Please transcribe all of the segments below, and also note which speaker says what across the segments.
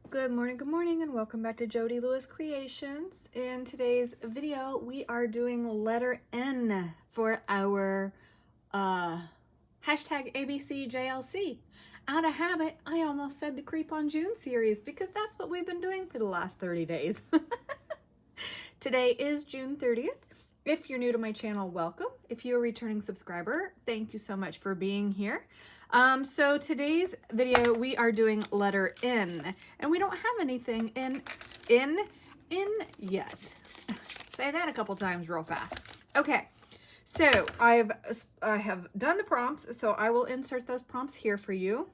Speaker 1: Good morning, and welcome back to Jodi Lewis Creations. In today's video, we are doing letter N for our hashtag ABCJLC. Out of habit, I almost said the Creep on June series because that's what we've been doing for the last 30 days. Today is June 30th. If you're new to my channel, welcome. If you're a returning subscriber, thank you so much for being here. So today's video, we are doing letter N, and we don't have anything in yet. Say that a couple times real fast. Okay, so I have done the prompts, so I will insert those prompts here for you.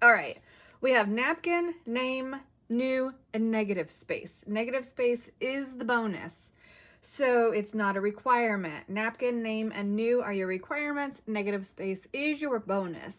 Speaker 1: All right, we have napkin, name, new, and negative space. Negative space is the bonus, so it's not a requirement. Napkin, name, and new are your requirements. Negative space is your bonus.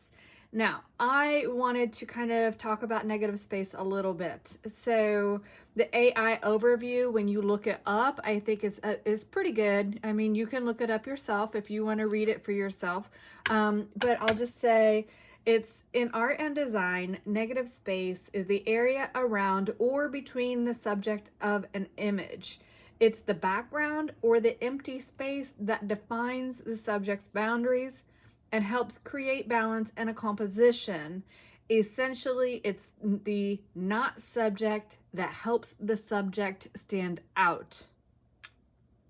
Speaker 1: Now, I wanted to kind of talk about negative space a little bit. So the AI overview, when you look it up, I think is pretty good. I mean, you can look it up yourself if you want to read it for yourself. But I'll just say, it's in art and design, negative space is the area around or between the subject of an image. It's the background or the empty space that defines the subject's boundaries and helps create balance in a composition. Essentially, it's the not subject that helps the subject stand out.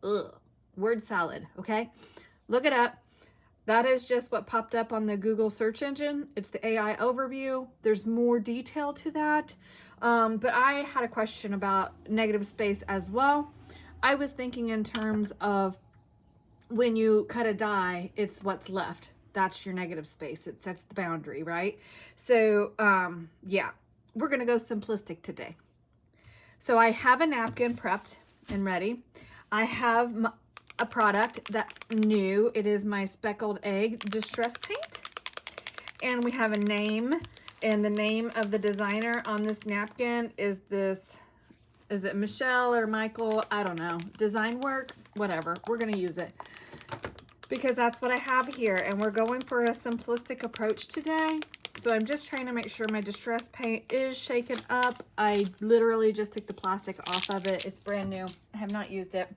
Speaker 1: Ugh, word salad, okay? Look it up. That is just what popped up on the Google search engine. It's the AI overview. There's more detail to that. But I had a question about negative space as well. I was thinking in terms of when you cut a die, it's what's left. That's your negative space. It sets the boundary, right? So yeah, we're gonna go simplistic today. So I have a napkin prepped and ready. I have a product that's new. It is my speckled egg distress paint. And we have a name, and the name of the designer on this napkin is it Michelle or Michael? I don't know. Design Works, whatever. We're gonna use it because that's what I have here, and we're going for a simplistic approach today. So I'm just trying to make sure my distress paint is shaken up. I literally just took the plastic off of it. It's brand new. I have not used it.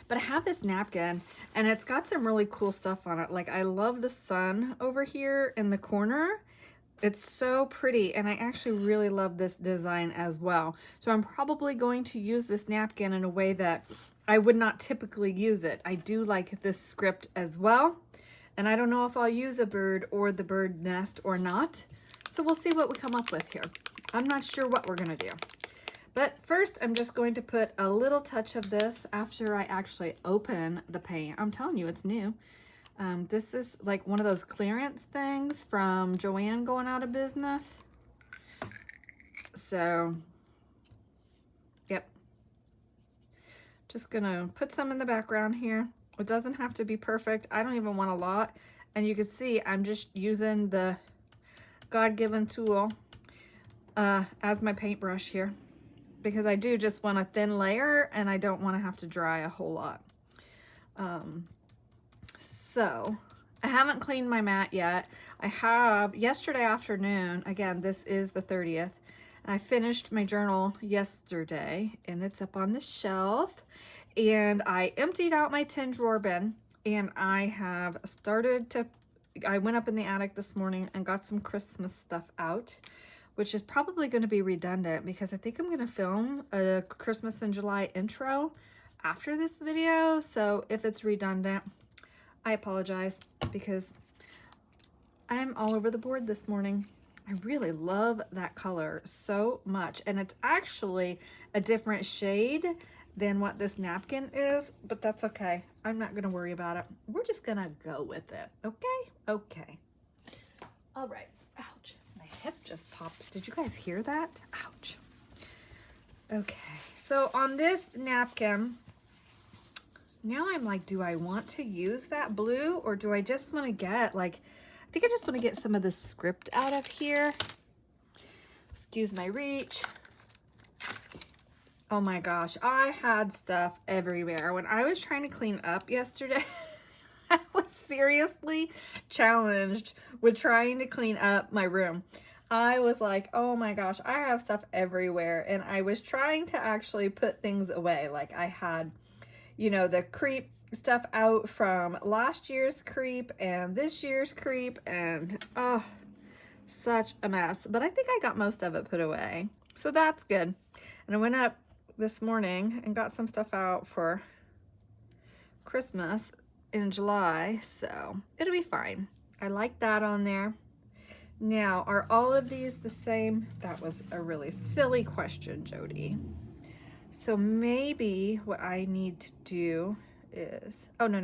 Speaker 1: But I have this napkin, and it's got some really cool stuff on it. Like, I love the sun over here in the corner. It's so pretty, and I actually really love this design as well. So I'm probably going to use this napkin in a way that I would not typically use it. I do like this script as well, and I don't know if I'll use a bird or the bird nest or not. So we'll see what we come up with here. I'm not sure what we're gonna do. But first, I'm just going to put a little touch of this after I actually open the paint. I'm telling you, it's new. This is like one of those clearance things from Joann going out of business. So, yep. Just gonna put some in the background here. It doesn't have to be perfect. I don't even want a lot. And you can see I'm just using the God-given tool as my paintbrush here, because I do just want a thin layer and I don't want to have to dry a whole lot. So I haven't cleaned my mat yet. I have yesterday afternoon, again, this is the 30th. I finished my journal yesterday and it's up on the shelf, and I emptied out my 10 drawer bin, and I have started to, I went up in the attic this morning and got some Christmas stuff out. which is probably going to be redundant because I think I'm going to film a Christmas in July intro after this video. So if it's redundant, I apologize because I'm all over the board this morning. I really love that color so much. And it's actually a different shade than what this napkin is, but that's okay. I'm not gonna worry about it. We're just gonna go with it, okay? Okay. All right, ouch, my hip just popped. Did you guys hear that? Ouch. Okay, so on this napkin, now I'm like, do I want to use that blue or do I just wanna get like, I think I just wanna get some of the script out of here. Excuse my reach. Oh my gosh, I had stuff everywhere. When I was trying to clean up yesterday, I was seriously challenged with trying to clean up my room. I was like, oh my gosh, I have stuff everywhere. And I was trying to actually put things away. Like I had, you know, the creep stuff out from last year's creep and this year's creep. And oh, such a mess. But I think I got most of it put away. So that's good. And I went up this morning and got some stuff out for Christmas in July, so it'll be fine. I like that on there. Now, are all of these the same? That was a really silly question, Jodi. So maybe what I need to do is, oh, no.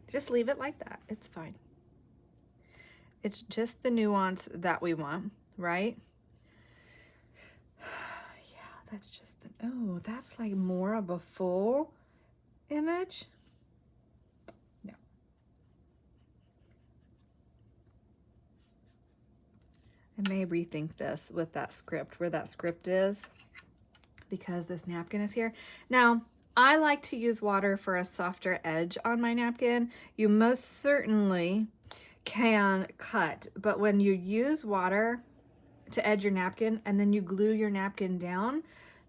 Speaker 1: Just leave it like that. It's fine. It's just the nuance that we want, right? That's just the, oh, that's like more of a full image. No. I may rethink this with that script, where that script is, because this napkin is here. Now, I like to use water for a softer edge on my napkin. You most certainly can cut, but when you use water to edge your napkin and then you glue your napkin down,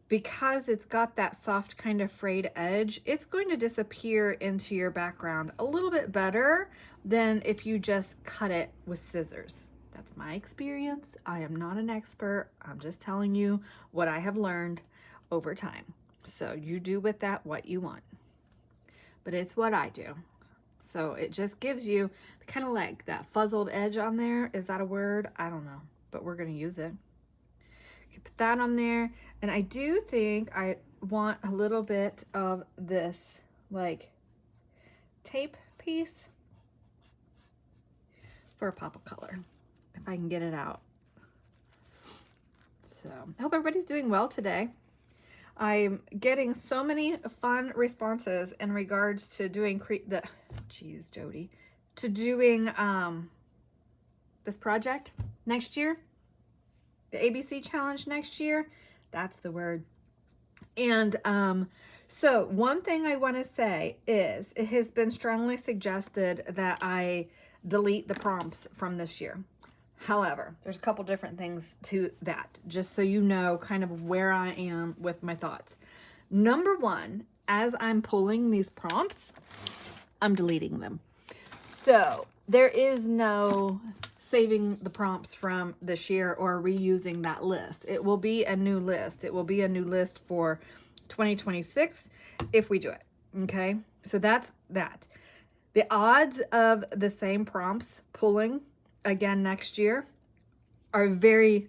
Speaker 1: because it's got that soft kind of frayed edge, it's going to disappear into your background a little bit better than if you just cut it with scissors. That's my experience. I am not an expert. I'm just telling you what I have learned over time. So you do with that what you want. But it's what I do. So it just gives you kind of like that fuzzled edge on there. Is that a word? I don't know. But we're going to use it. Put that on there. And I do think I want a little bit of this like tape piece for a pop of color, if I can get it out. So I hope everybody's doing well today. I'm getting so many fun responses in regards to doing Jodi, to doing this project next year. The ABC challenge next year, that's the word. And so one thing I want to say is it has been strongly suggested that I delete the prompts from this year. However, there's a couple different things to that, just so you know kind of where I am with my thoughts. Number one, as I'm pulling these prompts, I'm deleting them. So there is no saving the prompts from this year or reusing that list. It will be a new list. It will be a new list for 2026 if we do it. Okay, so that's that. The odds of the same prompts pulling again next year are very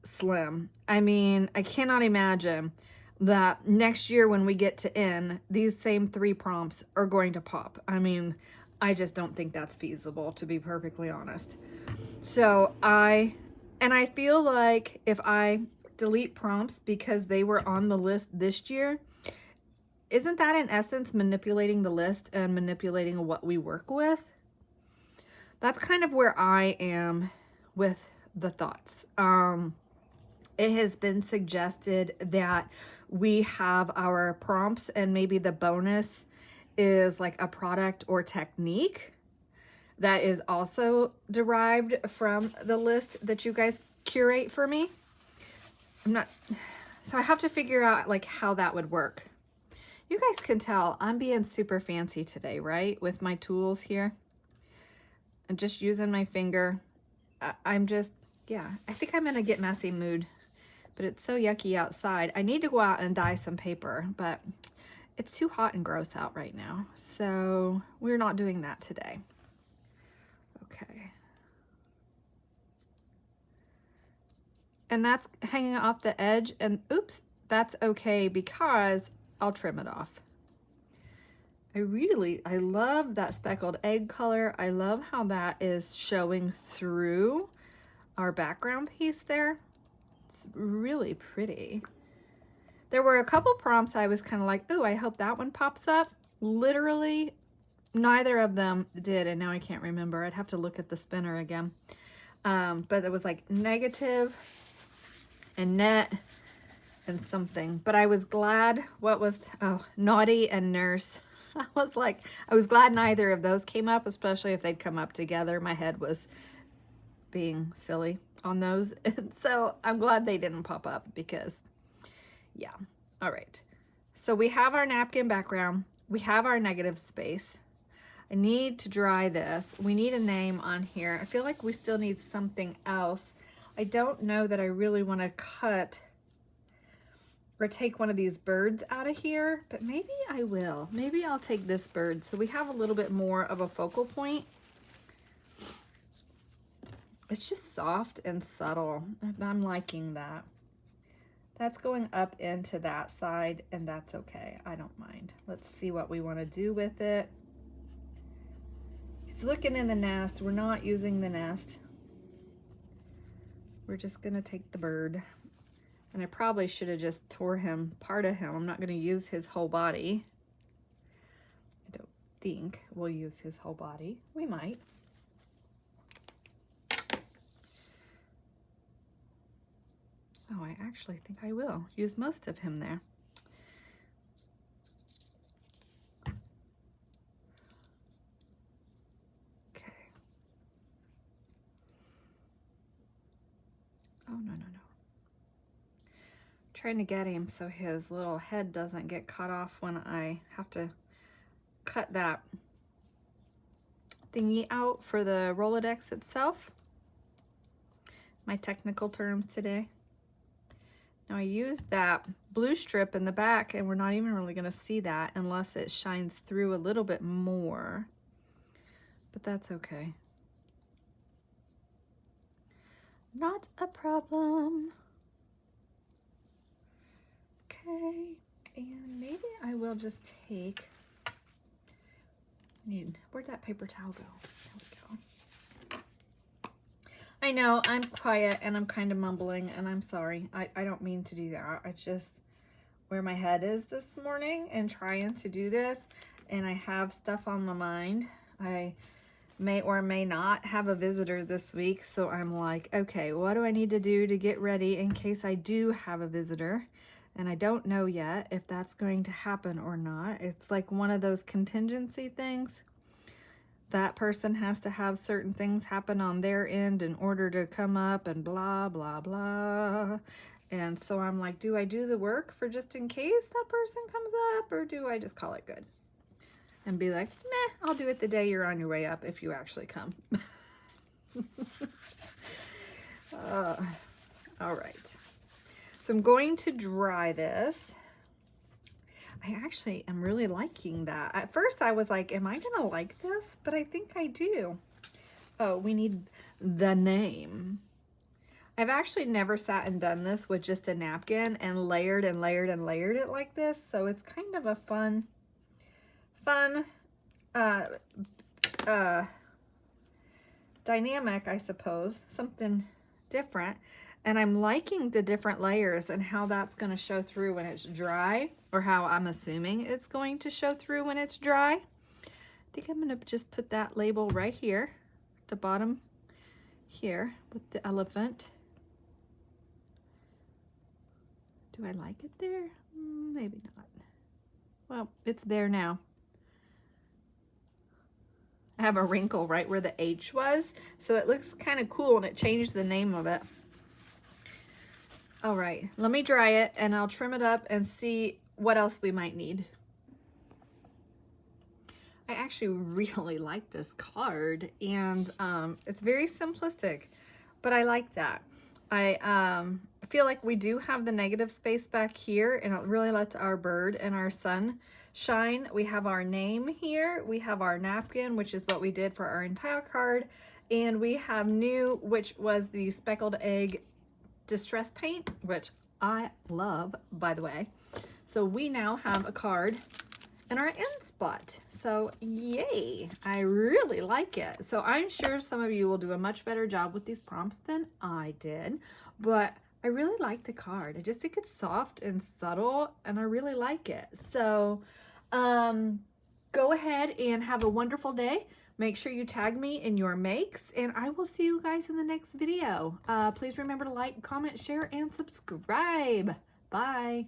Speaker 1: slim. I mean, I cannot imagine that next year when we get to N, these same 3 prompts are going to pop. I mean, I just don't think that's feasible, to be perfectly honest. So I feel like if I delete prompts because they were on the list this year, isn't that in essence manipulating the list and manipulating what we work with? That's kind of where I am with the thoughts. It has been suggested that we have our prompts and maybe the bonus is like a product or technique that is also derived from the list that you guys curate for me. So I have to figure out like how that would work. You guys can tell I'm being super fancy today, right? With my tools here. I'm just using my finger. I'm just, yeah, I think I'm in a get messy mood, but it's so yucky outside. I need to go out and dye some paper, but it's too hot and gross out right now. So we're not doing that today. Okay. And that's hanging off the edge, and oops, that's okay because I'll trim it off. I love that speckled egg color. I love how that is showing through our background piece there. It's really pretty. There were a couple prompts I was kind of like, oh, I hope that one pops up. Literally, neither of them did, and now I can't remember. I'd have to look at the spinner again. But it was like negative and net and something. But I was glad, what was, oh, naughty and nurse. I was glad neither of those came up, especially if they'd come up together. My head was being silly on those. And so I'm glad they didn't pop up because, yeah. All right. So we have our napkin background. We have our negative space. I need to dry this. We need a name on here. I feel like we still need something else. I don't know that I really want to cut or take one of these birds out of here, but maybe I will. Maybe I'll take this bird so we have a little bit more of a focal point. It's just soft and subtle, and I'm liking that. That's going up into that side, and that's okay. I don't mind. Let's see what we want to do with it. He's looking in the nest. We're not using the nest. We're just going to take the bird. And I probably should have just tore him, part of him. I'm not going to use his whole body. I don't think we'll use his whole body. We might. Oh, I actually think I will use most of him there. Okay. Oh, no. Trying to get him so his little head doesn't get cut off when I have to cut that thingy out for the Rolodex itself. My technical terms today. Now I used that blue strip in the back, and we're not even really going to see that unless it shines through a little bit more, but that's okay. Not a problem. Okay, and maybe I will just take, where'd that paper towel go? There we go. I know I'm quiet and I'm kind of mumbling, and I'm sorry. I don't mean to do that. I just where my head is this morning and trying to do this, and I have stuff on my mind. I may or may not have a visitor this week, so I'm like, okay, what do I need to do to get ready in case I do have a visitor? And I don't know yet if that's going to happen or not. It's like one of those contingency things. That person has to have certain things happen on their end in order to come up and blah, blah, blah. And so I'm like, do I do the work for just in case that person comes up, or do I just call it good? And be like, meh, I'll do it the day you're on your way up if you actually come. All right. So I'm going to dry this. I actually am really liking that. At first I was like, am I gonna like this? But I think I do. Oh, we need the name. I've actually never sat and done this with just a napkin and layered and layered and layered it like this. So it's kind of a fun dynamic, I suppose, something different. And I'm liking the different layers and how that's going to show through when it's dry, or how I'm assuming it's going to show through when it's dry. I think I'm going to just put that label right here, the bottom here with the elephant. Do I like it there? Maybe not. Well, it's there now. I have a wrinkle right where the H was, so it looks kind of cool, and it changed the name of it. All right, let me dry it and I'll trim it up and see what else we might need. I actually really like this card, and it's very simplistic. but I like that. I feel like we do have the negative space back here, and it really lets our bird and our sun shine. We have our name here. We have our napkin, which is what we did for our entire card. And we have new, which was the speckled egg distress paint, which I love, by the way. So we now have a card in our end spot. So yay, I really like it. So I'm sure some of you will do a much better job with these prompts than I did, but I really like the card. I just think it's soft and subtle, and I really like it. So go ahead and have a wonderful day. Make sure you tag me in your makes, and I will see you guys in the next video. Please remember to like, comment, share, and subscribe. Bye.